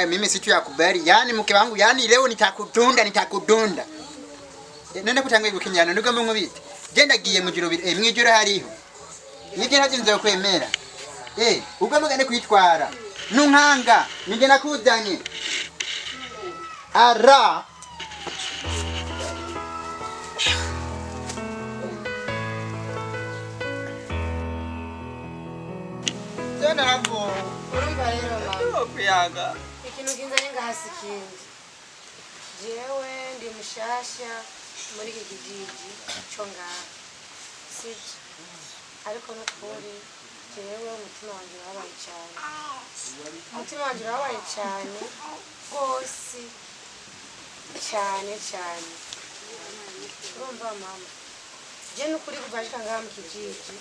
hayo mimi situyakubali. Yani mke wangu, yani leo nitakudunda. Nenda kutanguye gukinyana nduga mu nkubite. Genda giye mu jiro mwijoro hariho. Nige ntazinze kwemera. Ubwo mugane kwitwara. Nunkanga, nige nakuzanye. Ara Tena hapo. Urumva rero mama. Kuyaga. Ikintu kinzanye ngahasi kindi. Jewe ndi mushasha muri iki kijiji cyo ngaha. Sije. Ariko n'ukuri jewe umutima wanjye wabaye cyane. Umutima wanjye wabaye cyane rwose cyane. Urumva mama. Je n'ukuri kuvaje ngaha mu kijiji.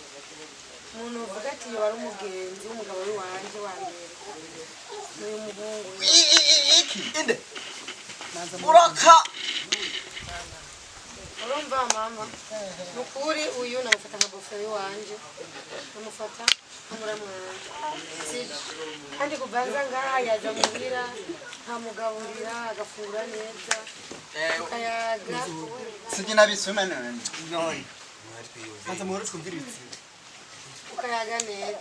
Umuntu uvuga ati wari umugenzi w'umugabo wanje wa mbere. N'uyu muhungu. Inde. Uraka. Urumva mama. Nukuri uyu namufata nka boferi wanje. Namufata nk'umuramwanje. Kandi kuvanza ngaha yaja muhira nkamugaburira agafungura neza. Akayaga. Sije nabisoma none. None. Hanze muhore twumviritse. Ukayaga neza.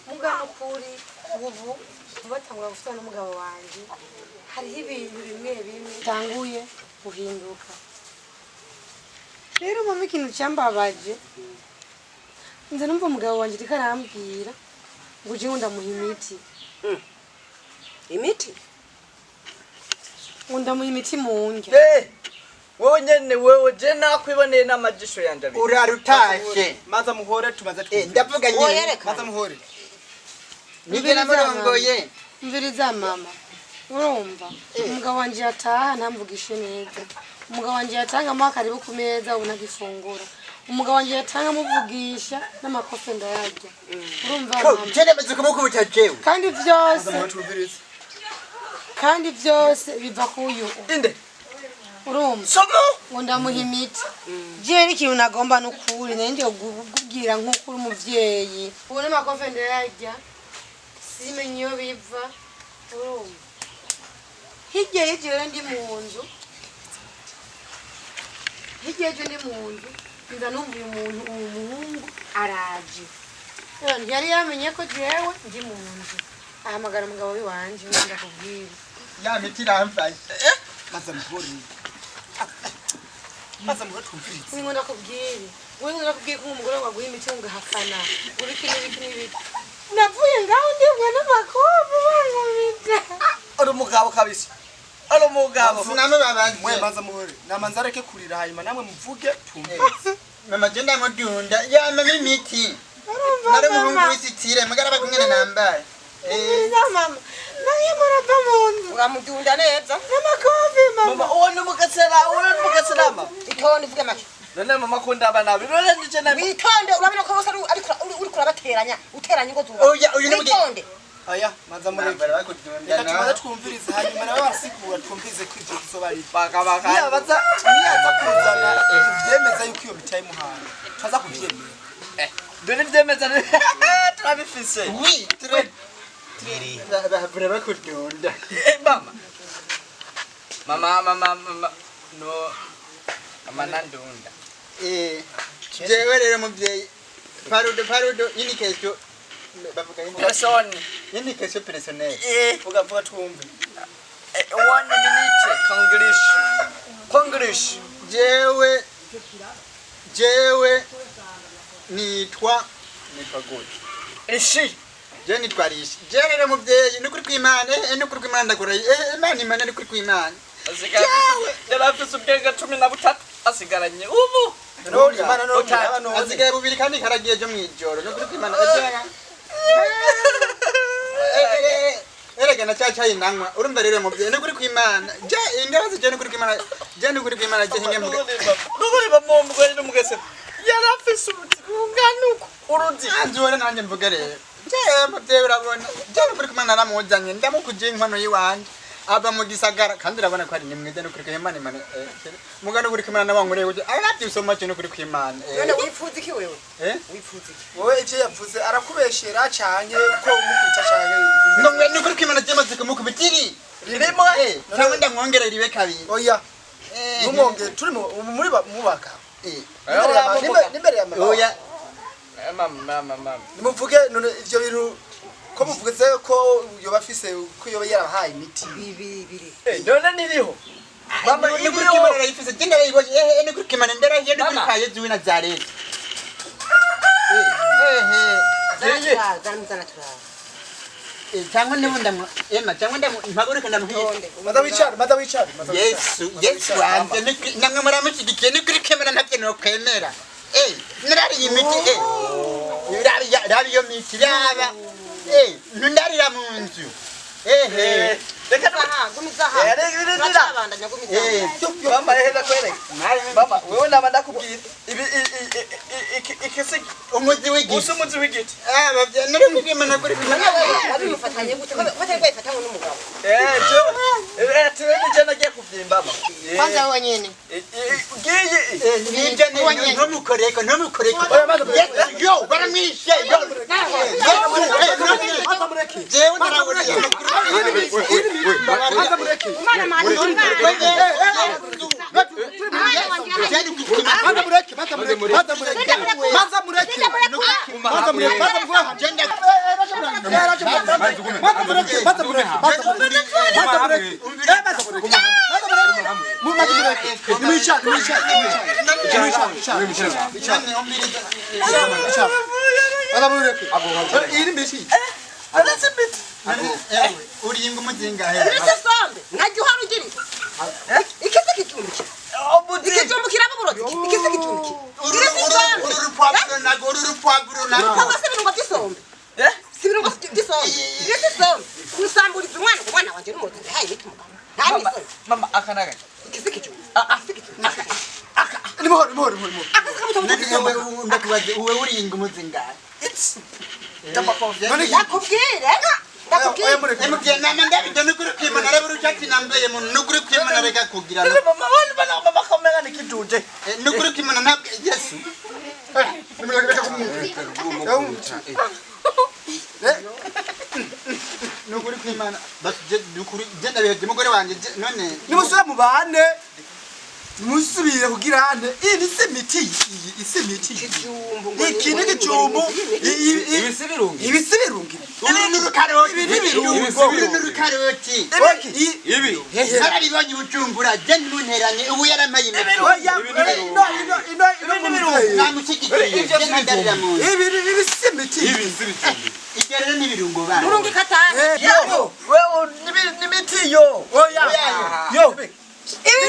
Mugano kuri ubu batangura gufitana n'umugabo wanje. Hariho ibintu bimwe tanguye guhinduka. Rero mama ikintu cyambabaje. Nza numva umugabo wanje tikarambwira ngo je ndamuha imiti. Imiti? Ndamuha imiti mu ndya. Wowe nyene wewe je nakwiboneye n'amajisho yanje abiri. Urarutashe. Maza muhore tumaze twumva. Ndavuga nyine. Maza muhore. Nige namurongoye. Mviriza mama. Urumva? Umugabo wanje yataha ntamvugishe neza. Umugabo wanje yatanga mu karibu ku meza unagifungura. Umugabo wanje yatanga muvugisha n'amakofe ndayarya. Urumva mama? Jene bazi kumukubita jewe. Kandi byose biva kuyu. Inde. Urumva? Somo. Ngo ndamuha imiti. Je n'ikintu nagomba n'ukuri nende kugubwira nk'ukuri umuvyeyi. Ubone amakofe ndayarya. Simenye iyo biva. Urumva? Hirya y'ijoro ndi mu nzu. Nza numva uyu umuhungu araje. Yari yamenye ko jewe ndi mu nzu. Ahamagara umugabo wanje ngenda kubwira. Ya miti ramfashe. Maza muhore. Maza muhore twumviritse. Ngo ndakubwire. Wewe ndakubwira ko umugore waguha imiti ungahakana. Uriki n'ibiki. Navuye ngaho ndibwa n'amakovu bangumita. Ari umugabo kabisa. Alo mugabo. Siname babaje. Mwe maza muhore. Namanza areke kurira hanyuma namwe muvuge twumviritse. Mama jenda mudunda. Ya mama imiti. Nare muhungu wisitire magara bakumwe nambaye. Mama. Naye murava mundu. Uramudunda neza. N'amakovu mama. Mama uwo mugatsera mama. Itonde vuge make. None mama kunda abana birore ndice na Witonde urabona ko bose uri kurabateranya uteranya ngo tuba. Oya uyu ni witonde. Aya maza muri bakudunda reka tumaze twumvirize hanyuma nawe wasigura twumvize ko ibyo bisobari baka niyabaza kuzana ibyemeza yuko iyo bitaye muhanga twaza kubyemera dore byemeza turabifise oui très bahabura bakudunda mama no amanandunda jewe rero muvyeyi parudo ini kesho bavuga ini kesho personnel vuga twumve 1 minute Congress jewe nitwa gute ishi je nitwa rishi je rero muvyeyi nukuri kwimana ndakora imana nukuri kwimana yarafise ubwenge 13 asigaranye ubu asigaye bubiri kandi karagiye jo mwijoro nukuri kwimana erega na chacha inangwa urumva rero muvyeyi nukuri kwimana je ingazi je nukuri kwimana je hinge muge nukuri bamumugwe n'umugese yarafise ubunganuko uruzi anjora nanje mvuge rero je muvyeyi urabona je nukuri kwimana naramuzanye ndamukuje inkwano yiwanje aba mu gisagara kandi urabona ko ari nimweze no kuri kwimana imana mugano kuri kwimana n'abankure uje arabye usoma cyo no kuri kwimana none wifuza iki wewe wifuza iki wowe ivyo yavuze arakubeshera canke ko umukwita canke ngo ngwe no kuri kwimana cyamaze kumukubitiri ririmo cyangwa ndamwongera ribe kabiri oya numwonge turi muri mubaka nimbere ya mama oya mama nimuvuge none ivyo bintu ko muvuze ko yoba afise ko yoba yarahaye imiti bibiri none niriho mama ni kuri kwimana rayifise genda rayiboje ni kuri kwimana ndera hiyo ni kuri kaye zuwe na zarete zanzana tura cyangwa ndamunda ema cyangwa mpagurika ndamuhiye mada wicari Yesu wanjye namwe muramushyigikiye ni kuri kwimana ntabyo no kwemera nirari imiti rabi yo miti raba nundarira mu nzu reka gumiza ha turabandanya gumiza mama heza kwereka mama wewe naba ndakubwira ibi ikisi umuzi w'igiti umuzi w'igiti bavya nari kwimana kuri abimufatanye gute ko kwefata n'umugabo tuwe nijana giye kuvyimba mama kwanza wewe nyene nibyo ntumukoreko yo baramwishe yo jewe ndarabona uringa umuzinga sombe nkajya uharugiri ikise kitumbuki ikitumbuki rabuburoti ikise kitumbuki urupapuro kama se birungo by'isombe sibirungo by'isombe ikise sombe kusamburiza umwana wanje n'umuzi hayi bitumugabo mama akanaga ikise kitumbuki nimhoro ndakubaze uwe uringa umuzinga nakubwire emubye nama ndabide nukuri kwimana reba urushati nambaye mu nukuri kwimana reka kugira mama wani bana kamera nikiduje nukuri kwimana ntabwo Yesu nukuri kwimana basi nukuri genda bihe mugore wanje none nimusubire mu bane musubire kugira ane iyi simiti ikindi gicumbu ibisibirungi n'urukaroti ibi narabibonye ubujumbura je nunteranye ubu yaramaye imiti namushyigikiye je ntandarira mu nzu ibi simiti ibyo rero n'ibirungo bana urungi katane yo wewe nimiti yo oya yo ibi